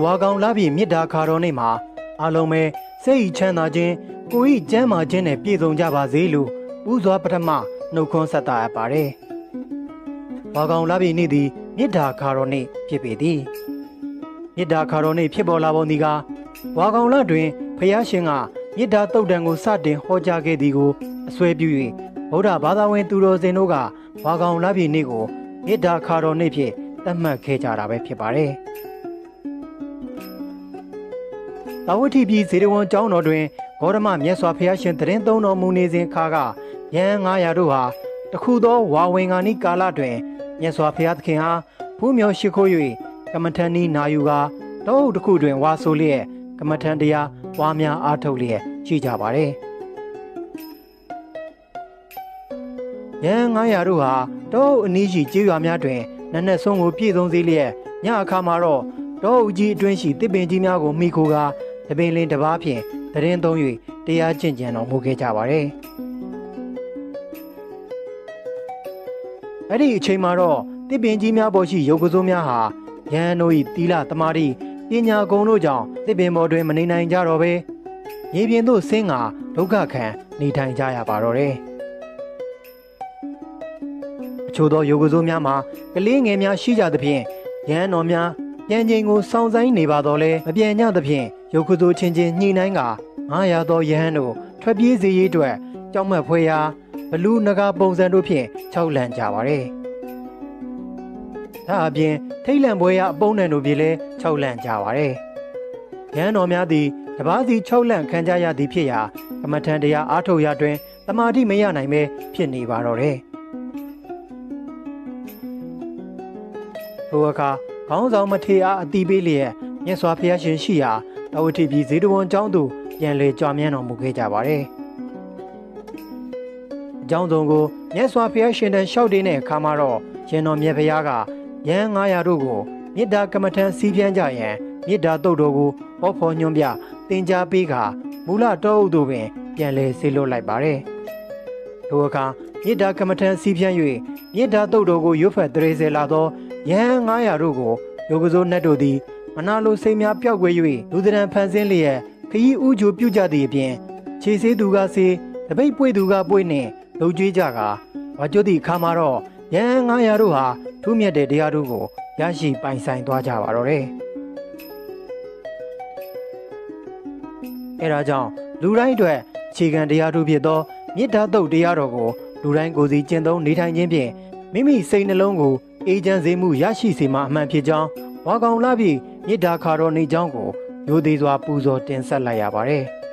ဝါကောင်လာပြီးမြစ်တာခါတော်နေ့မှာအားလုံးပဲစိတ်ချမ်းသာခြင်းကိုယ်ဤကျမ်းမာခြင်းနဲ့ပြည့်စုံကြပါစေလို့ဥစွာပထမနှုတ်ခွန်းဆက်တာရပါတယ်။ဝါကောင်လာပြီးနေ့သည်မြစ်တာခါတော်နေ့ဖြစ်ပေသည်။မြစ်တာခါတော်နေ့ဖြစ်ပေါ်လာပုံဒီကဝါကောင်လတွင်ဖျားရှင်ကမြစ်တာတုတ်တံကိုစတင်ဟောကြားခဲ့သည်ကိုအစွဲပြု၍ဗုဒ္ဓဘာသာဝင်သူတော်စင်တို့ကဝါကောင်လာပြီးနေ့ကိုမြစ်တာခါတော်နေ့ဖြင့်သတ်မှတ်ခဲ့ကြတာပဲဖြစ်ပါတယ်။သာဝတိပြည်ဇေဒဝန်ကျောင်းတော်တွင်ဂေါတမမြတ်စွာဘုရားရှင်တရင်သုံးတော်မူနေစဉ်ခါကယဟန်900တို့ဟာတခုသောဝါဝင်္ဂာနိကာလတွင်မြတ်စွာဘုရားသခင်ဟာဖူးမြော်ရှိခိုး၍ကမ္မထန်နီနာယူကာတောအုပ်တစ်ခုတွင်ဝါဆိုလျက်ကမ္မထန်တရားပွားများအားထုတ်လျက်ရှိကြပါတယ်။ယဟန်900တို့ဟာတောအုပ်အနီးရှိကျေးရွာများတွင်နက်နက်ဆုံးကိုပြည့်စုံစေလျက်ညအခါမှာတော့တောအုပ်ကြီးအတွင်းရှိတစ်ပင်ကြီးများကိုမိခိုကာတပင်လင်းတစ်ပါးဖြင့်တရင်သုံး၍တရားကျင့်ကြံတော်မူခဲ့ကြပါတယ်။အဲ့ဒီအချိန်မှာတော့တစ်ပင်ကြီးများပေါ်ရှိရုပ်ကစိုးများဟာယဟန်တို့၏သီလသမာဓိပညာဂုဏ်တို့ကြောင့်တစ်ပင်ပေါ်တွင်မနေနိုင်ကြတော့ဘဲမြေပြင်သို့ဆင်းကာဒုက္ခခံနေထိုင်ကြရပါတော့တယ်။အချို့သောရုပ်ကစိုးများမှာကလေးငယ်များရှိကြသဖြင့်ယဟန်တော်များပြန်ချိန်ကိုစောင့်ဆိုင်နေပါတော့လဲမပြန်ကြသဖြင့်ရုပ်ကစိုးချင်းချင်းညှိနှိုင်းကာ900သောယဟန်တို့ထွက်ပြေးစေရေးအတွက်ကြောက်မက်ဖွယ်ရာဘလူးနဂါပုံစံတို့ဖြင့်ခြောက်လန့်ကြပါတယ်။ဒါအပြင်ထိတ်လန့်ပွဲရာအပုံးနှံတို့ဖြင့်လည်းခြောက်လန့်ကြပါတယ်။ယဟန်တော်များသည်တပားစီခြောက်လန့်ခံကြရသည်ဖြစ်ရာကမ္မထန်တရားအားထုတ်ရာတွင်တမာတိမရနိုင်ပဲဖြစ်နေပါတော့တယ်။ထိုအခါခေါင်းဆောင်မထေအားအတိပေးလျက်မြတ်စွာဘုရားရှင်ရှိရာတဝတိပြည်ဇေဒဝန်ကျောင်းသို့ပြန်လေကြွမြန်းတော်မူခဲ့ကြပါတယ်။အကြောင်းစုံကိုမြတ်စွာဘုရားရှင်တန်လျှောက်တင်တဲ့အခါမှာတော့ရှင်တော်မြတ်ဘုရားကယဟန်900တို့ကိုမေတ္တာကမ္မထံစီးပြန်ကြရန်မေတ္တာတုတ်တော်ကိုဟောဖော်ညွှန်ပြသင်ကြားပေးကာမူလတောအုပ်တို့ပင်ပြန်လေဆေလွတ်လိုက်ပါတယ်။ထိုအခါမေတ္တာကမ္မထံစီးပြန်၍မေတ္တာတုတ်တော်ကိုရွတ်ဖတ်တရေစေလာသောယဟန်900တို့ကိုယောဂဇိုးနတ်တို့သည်မနာလိုစိတ်များပျောက်ကွယ်၍လူသဏ္ဍာန်ဖန်ဆင်းလျက်ခရီးဥကြိုပြုကြသည့်အပြင်ခြေဆေးသူကဆေးတပိတ်ပွေသူကပွေနှင့်လုံကျွေးကြကာဝါကျွတ်သည့်အခါမှာတော့ယဟန်900တို့ဟာထူးမြတ်တဲ့တရားတို့ကိုရရှိပိုင်ဆိုင်သွားကြပါတော့တယ်။အဲဒါကြောင့်လူတိုင်းအတွက်အခြေခံတရားတို့ဖြစ်သောမေတ္တာတုတ်တရားတော်ကိုလူတိုင်းကိုယ်စီကျင့်သုံးနေထိုင်ခြင်းဖြင့်မိမိစိတ်နှလုံးကိုအေးချမ်းစေမှုရရှိစေမှာအမှန်ဖြစ်ကြောင်းဝါကောင်လာပြီးမေတ္တာခါတော်နေကြောင်းကိုရိုသေစွာပူဇော်တင်ဆက်လိုက်ရပါတယ်။